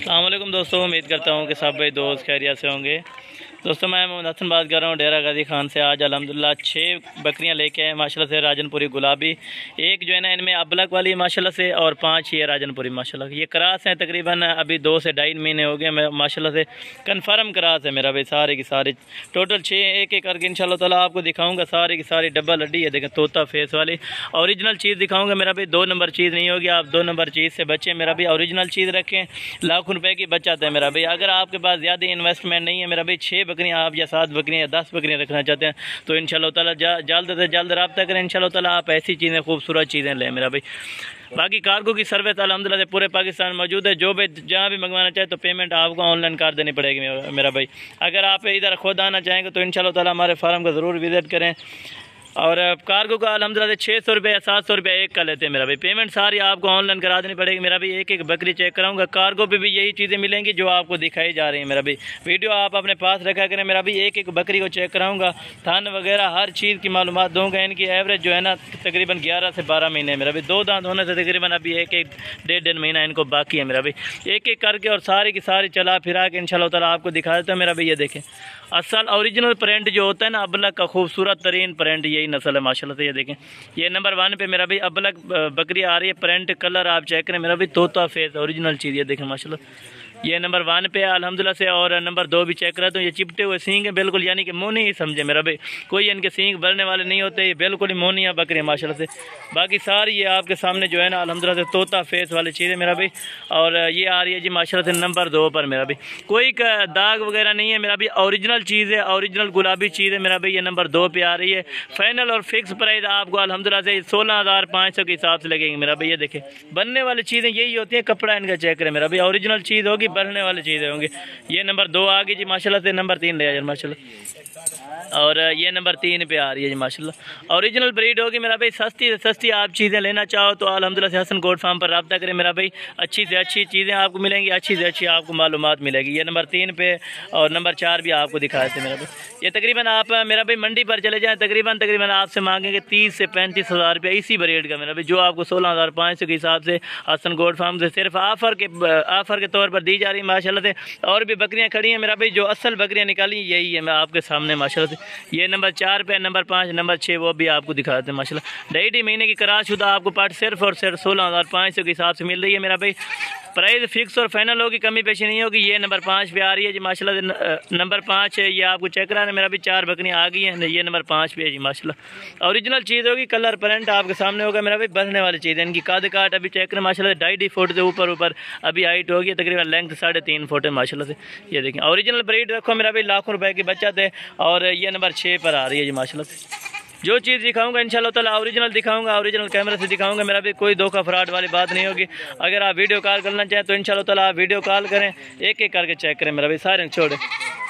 अस्सलाम वालेकुम दोस्तों, उम्मीद करता हूँ कि सब भाई दोस्त खैरियत से होंगे। दोस्तों मैं मोहम्मद हसन बात कर रहा हूँ डेरा गाजी खान से। आज अल्हम्दुलिल्लाह 6 बकरियाँ लेके आए माशाल्लाह से, राजनपुरी गुलाबी। एक जो है ना इनमें अबलक वाली माशाल्लाह से, और 5 ये राजनपुरी माशाल्लाह। ये क्रास हैं, तकरीबन अभी 2 से 2.5 महीने हो गए माशाल्लाह से। कन्फर्म क्रास है मेरा भाई, सारे की सारे टोटल 6 एक एक करके इंशाल्लाह ताला आपको दिखाऊँगा। सारी की सारी डब्बा लड्डी है, देखें तोता फेस वाली ओरिजिनल चीज़ दिखाऊँगा मेरा भाई। 2 नंबर चीज़ नहीं होगी, आप 2 नंबर चीज़ से बचें मेरा भाई। ओरिजिनल चीज़ रखें, लाखों रुपए की बचत है मेरा भाई। अगर आपके पास ज़्यादा इन्वेस्टमेंट नहीं है मेरा भाई, 6 बकरियाँ आप या 7 बकरियाँ या 10 बकरियाँ रखना चाहते हैं तो इंशाल्लाह ताला जल्द से जल्द रब्ता करें। इंशाल्लाह ताला आप ऐसी चीज़ें खूबसूरत चीज़ें लें मेरा भाई। बाकी कार्गो की सर्विस अल्हम्दुलिल्लाह से पूरे पाकिस्तान मौजूद है। जो भी जहाँ भी मंगवाना चाहे तो पेमेंट आपको ऑनलाइन कर देनी पड़ेगी मेरा भाई। अगर आप इधर खुद आना चाहेंगे तो इंशाल्लाह ताला हमारे फार्म का ज़रूर विज़िट करें। और कार्गो का अल्हम्दुलिल्लाह 600 रुपये या 700 रुपये एक का लेते हैं मेरा भाई। पेमेंट सारी आपको ऑनलाइन करा देनी पड़ेगी मेरा भाई। एक एक बकरी चेक कराऊंगा, कार्गो पे भी यही चीज़ें मिलेंगी जो आपको दिखाई जा रही है मेरा भाई। वीडियो आप अपने पास रखा करें मेरा भाई। एक एक बकरी को चेक कराऊंगा, थान वगैरह हर चीज़ की मालूमात दूंगा। इनकी एवरेज जो है ना तकरीबन 11 से 12 महीने मेरा भाई। 2 दांत होने से तकरीबन अभी एक डेढ़ महीना इनको बाकी है मेरा भाई। एक एक करके और सारी की सारी चला फिरा के इंशाल्लाह ताला आपको दिखा देता हूँ मेरा भाई। ये देखें असल ओरिजिनल प्रिंट जो होता है ना अबलक का, खूबसूरत तरीन प्रिंट यही नस्ल है माशाल्लाह से। ये देखें ये नंबर 1 पे मेरा भाई अबलक बकरी आ रही है। प्रिंट कलर आप चेक करें मेरा भाई, तोता फेस ओरिजिनल चीज़। ये देखें माशाल्लाह, ये नंबर 1 पे अल्हम्दुलिल्लाह से। और नंबर 2 भी चेक करा तो ये चिपटे हुए सींग है बिल्कुल, यानी कि मोनी ही समझे मेरा भाई। कोई इनके सींग भरने वाले नहीं होते, ये बिल्कुल ही मोनिया बकरी है माशाल्लाह से। बाकी सारी ये आपके सामने जो है ना अल्हम्दुलिल्लाह से तोता फेस वाली चीज़ है मेरा भाई। और ये आ रही है जी माशाल्लाह से नंबर 2 पर मेरा भाई। कोई दाग वगैरह नहीं है मेरा भाई, ओरिजिनल चीज़ है, ओरिजिनल गुलाबी चीज़ है मेरा भाई। ये नंबर 2 पे आ रही है। फाइनल और फिक्स प्राइस आपको अल्हम्दुलिल्लाह से 16,500 के हिसाब से लगेंगे मेरा भाई। ये देखें बनने वाली चीज़ें यही होती है, कपड़ा इनका चेक करें मेरा भाई। ओरिजिनल चीज़ होगी, बनने वाली चीज़ें होंगे। ये नंबर 2 आ गई जी माशाल्लाह से। नंबर 3 ले आया माशाल्लाह। और ये नंबर 3 पे आ रही है जी माशाल्लाह। ओरिजिनल ब्रीड होगी मेरा भाई। सस्ती से सस्ती आप चीज़ें लेना चाहो तो अल्हम्दुलिल्लाह से हसन गोट फार्म पर रब्ता करें मेरा भाई। अच्छी से अच्छी चीज़ें आपको मिलेंगी, अच्छी से अच्छी आपको मालूमात मिलेगी। ये नंबर 3 पे और नंबर 4 भी आपको दिखा देते मेरा भाई। ये तकरीबन आप मेरा भाई मंडी पर चले जाएँ, तकरीबन आपसे मांगेंगे 30 से 35 हज़ार रुपये इसी ब्रीड का मेरा भाई, जो आपको 16,500 के हिसाब से हसन गोट फार्म से सिर्फ ऑफ़र के तौर पर दी जा रही है माशाल्लाह से। और भी बकरियाँ खड़ी हैं मेरा भाई, जो असल बकरियाँ निकाली यही है मैं आपके सामने माशाल्लाह से। ये नंबर 4 पे, नंबर 5, नंबर 6 वो भी आपको दिखा देते हैं माशाल्लाह। 1.5 महीने की क्रास शुदा आपको पार्ट सिर्फ और सिर्फ 16,500 के हिसाब से मिल रही है मेरा भाई। प्राइस फिक्स और फाइनल होगी, कमी पेशी नहीं होगी। ये नंबर 5 पे आ रही है जी माशाल्लाह। नंबर 5 है, ये आपको चेक करा है मेरा भी। 4 बकरियाँ आ गई हैं। ये नंबर 5 पे है जी माशाल्लाह। ओरिजिनल चीज़ होगी, कलर प्रिंट आपके सामने होगा मेरा भाई। बढ़ने वाली चीज़ है। इनकी काद काट अभी चेक करें माशाल्लाह, 2.5 फुट से ऊपर अभी हाइट होगी, तकरीबन लेंथ 3.5 फुट है माशाल्लाह से। ये देखें ओरिजिनल ब्रीड रखो मेरा भाई, लाखों रुपए की बचत है। और ये नंबर 6 पर आ रही है जी माशाल्लाह से। जो चीज़ दिखाऊंगा इंशाल्लाह ताला ओरिजिनल दिखाऊंगा, ओरिजिनल कैमरे से दिखाऊंगा मेरा भी। कोई धोखा फ्रॉड वाली बात नहीं होगी। अगर आप वीडियो कॉल करना चाहें तो इंशाल्लाह ताला आप वीडियो कॉल करें, एक एक करके चेक करें मेरा भी। सारे छोड़े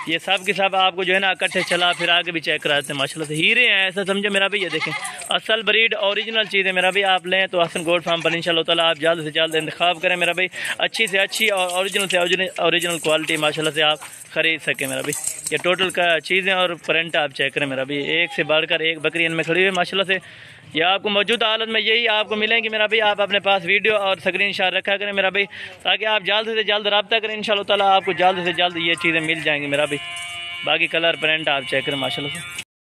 ये सब के सब आपको जो है ना इकट्ठे चला फिर आगे भी चेक कराते हैं माशाल्लाह से। हीरे हैं ऐसा समझे मेरा भी। ये देखें असल ब्रीड ओरिजिनल चीज़ है मेरा भी। आप लें तो हसन गोट फार्म पर इंशाल्लाह ताला आप जल्द से जल्द इंतखाब करें मेरा भाई। अच्छी से अच्छी और ओरिजिनल से ओरिजिनल क्वालिटी माशाल्लाह से आप ख़रीद सकें मेरा भाई। ये टोटल का चीज़ें और प्रिंट आप चेक करें मेरा भाई। एक से बढ़कर एक बकरी इनमें खड़ी हुई है माशाल्लाह से। यह आपको मौजूदा हालत में यही आपको मिलेंगी मेरा भाई। आप अपने पास वीडियो और स्क्रीनशॉट रखा करें मेरा भाई, ताकि आप जल्द से जल्द रब्ता करें। इंशाल्लाह ताला आपको जल्द से जल्द ये चीज़ें मिल जाएंगी मेरा भाई। बाकी कलर प्रिंट आप चेक करें माशाल्लाह से।